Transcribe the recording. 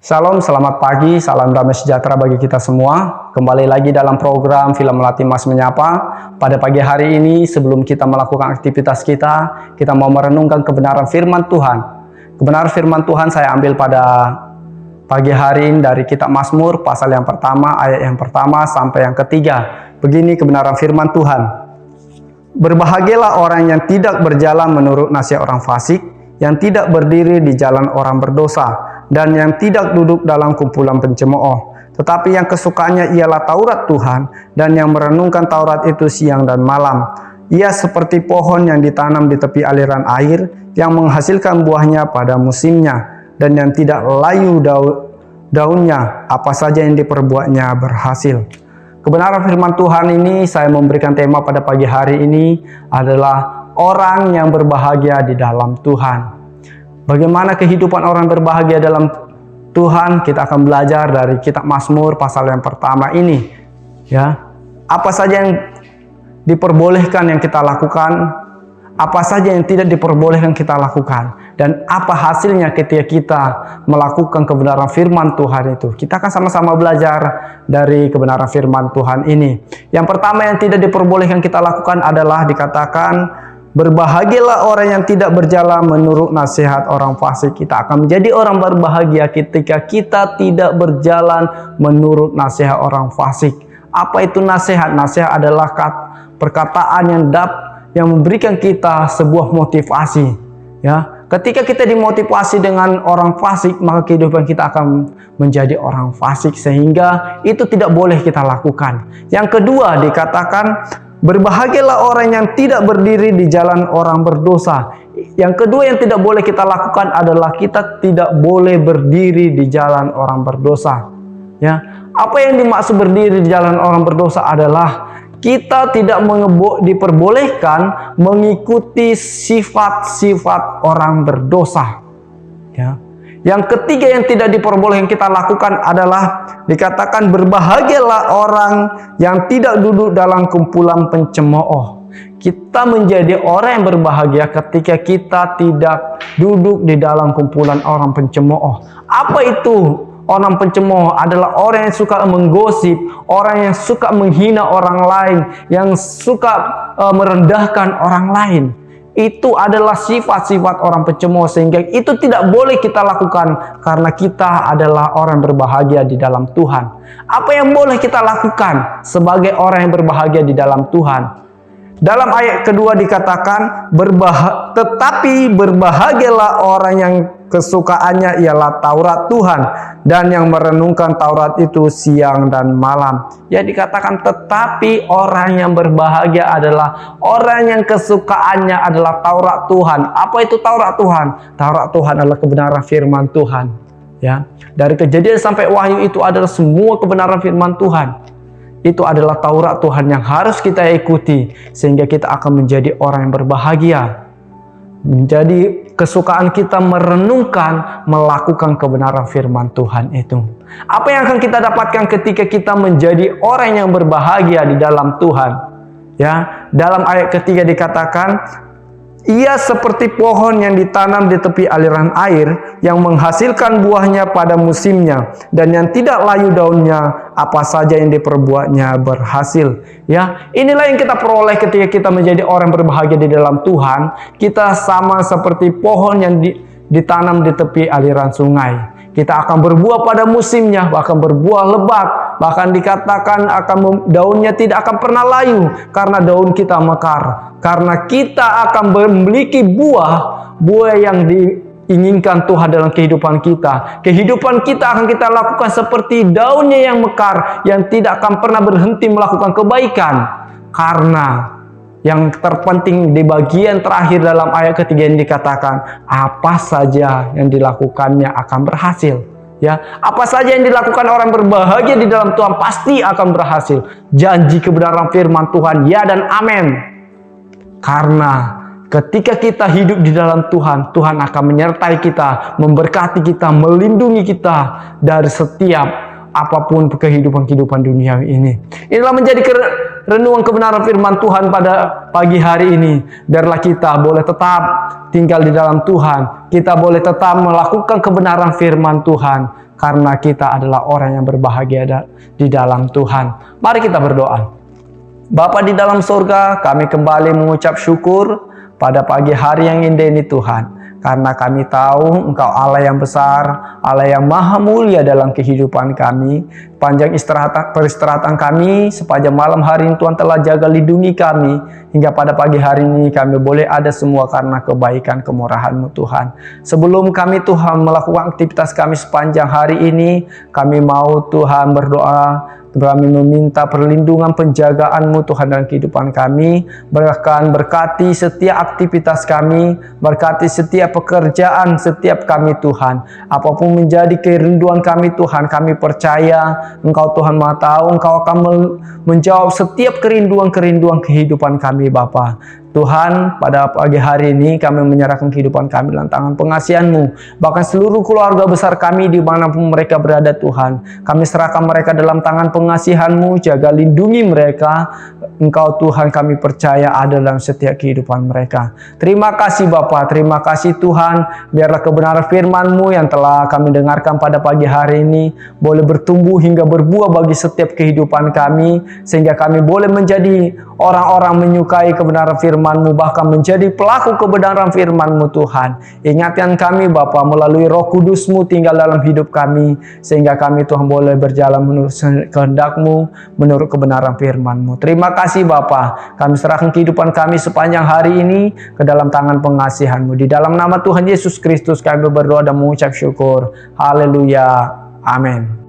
Shalom, selamat pagi, salam damai sejahtera bagi kita semua. Kembali lagi dalam program Film Melatih Mas Menyapa. Pada pagi hari ini, sebelum kita melakukan aktivitas kita mau merenungkan kebenaran firman Tuhan. Kebenaran firman Tuhan saya ambil pada pagi hari ini dari kitab Mazmur, pasal yang pertama, ayat yang pertama sampai yang ketiga. Begini kebenaran firman Tuhan. Berbahagialah orang yang tidak berjalan menurut nasihat orang fasik, yang tidak berdiri di jalan orang berdosa, dan yang tidak duduk dalam kumpulan pencemooh, tetapi yang kesukaannya ialah Taurat Tuhan, dan yang merenungkan Taurat itu siang dan malam. Ia seperti pohon yang ditanam di tepi aliran air, yang menghasilkan buahnya pada musimnya, dan yang tidak layu daunnya, apa saja yang diperbuatnya berhasil. Kebenaran firman Tuhan ini saya memberikan tema pada pagi hari ini adalah orang yang berbahagia di dalam Tuhan. Bagaimana kehidupan orang berbahagia dalam Tuhan? Kita akan belajar dari kitab Mazmur pasal yang pertama ini. Ya, apa saja yang diperbolehkan yang kita lakukan, apa saja yang tidak diperbolehkan kita lakukan, dan apa hasilnya ketika kita melakukan kebenaran firman Tuhan itu. Kita akan sama-sama belajar dari kebenaran firman Tuhan ini. Yang pertama yang tidak diperbolehkan kita lakukan adalah dikatakan, berbahagialah orang yang tidak berjalan menurut nasihat orang fasik. Kita akan menjadi orang berbahagia ketika kita tidak berjalan menurut nasihat orang fasik. Apa itu nasihat? Nasihat adalah perkataan yang memberikan kita sebuah motivasi. Ya, ketika kita dimotivasi dengan orang fasik, maka kehidupan kita akan menjadi orang fasik, sehingga itu tidak boleh kita lakukan. Yang kedua dikatakan, berbahagialah orang yang tidak berdiri di jalan orang berdosa. Yang kedua yang tidak boleh kita lakukan adalah kita tidak boleh berdiri di jalan orang berdosa. Ya, apa yang dimaksud berdiri di jalan orang berdosa adalah kita tidak diperbolehkan mengikuti sifat-sifat orang berdosa. Ya. Yang ketiga yang tidak diperbolehkan kita lakukan adalah dikatakan, berbahagialah orang yang tidak duduk dalam kumpulan pencemooh. Kita menjadi orang yang berbahagia ketika kita tidak duduk di dalam kumpulan orang pencemooh. Apa itu orang pencemooh? Adalah orang yang suka menggosip, orang yang suka menghina orang lain, yang suka merendahkan orang lain. Itu adalah sifat-sifat orang pencemooh, sehingga itu tidak boleh kita lakukan karena kita adalah orang berbahagia di dalam Tuhan. Apa yang boleh kita lakukan sebagai orang yang berbahagia di dalam Tuhan? Dalam ayat kedua dikatakan, tetapi berbahagialah orang yang kesukaannya ialah Taurat Tuhan, dan yang merenungkan Taurat itu siang dan malam. Ya, dikatakan tetapi orang yang berbahagia adalah orang yang kesukaannya adalah Taurat Tuhan. Apa itu Taurat Tuhan? Taurat Tuhan adalah kebenaran firman Tuhan. Ya, dari Kejadian sampai Wahyu itu adalah semua kebenaran firman Tuhan. Itu adalah Taurat Tuhan yang harus kita ikuti, sehingga kita akan menjadi orang yang berbahagia. Menjadi kesukaan kita merenungkan, melakukan kebenaran firman Tuhan itu. Apa yang akan kita dapatkan ketika kita menjadi orang yang berbahagia di dalam Tuhan? Ya, dalam ayat ketiga dikatakan, ia seperti pohon yang ditanam di tepi aliran air, yang menghasilkan buahnya pada musimnya, dan yang tidak layu daunnya, apa saja yang diperbuatnya berhasil. Ya, inilah yang kita peroleh ketika kita menjadi orang berbahagia di dalam Tuhan. Kita sama seperti pohon yang ditanam di tepi aliran sungai. Kita akan berbuah pada musimnya, bahkan berbuah lebat, bahkan dikatakan daunnya tidak akan pernah layu karena daun kita mekar. Karena kita akan memiliki buah yang diinginkan Tuhan dalam kehidupan kita. Kehidupan kita akan kita lakukan seperti daunnya yang mekar, yang tidak akan pernah berhenti melakukan kebaikan. Karena yang terpenting di bagian terakhir dalam ayat ketiga yang dikatakan, apa saja yang dilakukannya akan berhasil. Ya, apa saja yang dilakukan orang berbahagia di dalam Tuhan pasti akan berhasil. Janji kebenaran firman Tuhan, ya dan amin. Karena ketika kita hidup di dalam Tuhan, Tuhan akan menyertai kita, memberkati kita, melindungi kita dari setiap apapun kehidupan dunia ini. Inilah menjadi renungan kebenaran firman Tuhan pada pagi hari ini. Biarlah kita boleh tetap tinggal di dalam Tuhan. Kita boleh tetap melakukan kebenaran firman Tuhan. karena kita adalah orang yang berbahagia di dalam Tuhan. Mari kita berdoa. Bapa di dalam surga, kami kembali mengucap syukur pada pagi hari yang indah ini Tuhan. Karena kami tahu Engkau Allah yang besar, Allah yang maha mulia dalam kehidupan kami. Panjang peristirahatan kami, sepanjang malam hari ini Tuhan telah jaga lindungi kami. Hingga pada pagi hari ini kami boleh ada semua karena kebaikan kemurahan-Mu Tuhan. Sebelum kami Tuhan melakukan aktivitas kami sepanjang hari ini, kami mau Tuhan berdoa. Kami meminta perlindungan penjagaan-Mu Tuhan dalam kehidupan kami. Bahkan berkati setiap aktivitas kami, berkati setiap pekerjaan setiap kami Tuhan. Apapun menjadi kerinduan kami Tuhan, kami percaya Engkau Tuhan Maha Tahu, Engkau akan menjawab setiap kerinduan-kerinduan kehidupan kami Bapa. Tuhan, pada pagi hari ini kami menyerahkan kehidupan kami dalam tangan pengasihan-Mu. Bahkan seluruh keluarga besar kami dimanapun mereka berada Tuhan. Kami serahkan mereka dalam tangan pengasihan-Mu, jaga lindungi mereka. Engkau Tuhan kami percaya ada dalam setiap kehidupan mereka. Terima kasih Bapa, terima kasih Tuhan. Biarlah kebenaran firman-Mu yang telah kami dengarkan pada pagi hari ini boleh bertumbuh hingga berbuah bagi setiap kehidupan kami. Sehingga kami boleh menjadi orang-orang menyukai kebenaran firman-Mu, bahkan menjadi pelaku kebenaran firman-Mu Tuhan. Ingatkan kami Bapa melalui Roh Kudus-Mu tinggal dalam hidup kami, sehingga kami Tuhan boleh berjalan menurut kehendak-Mu, menurut kebenaran firman-Mu. Terima kasih Bapa, kami serahkan kehidupan kami sepanjang hari ini ke dalam tangan pengasihan-Mu. Di dalam nama Tuhan Yesus Kristus kami berdoa dan mengucap syukur. Haleluya. Amin.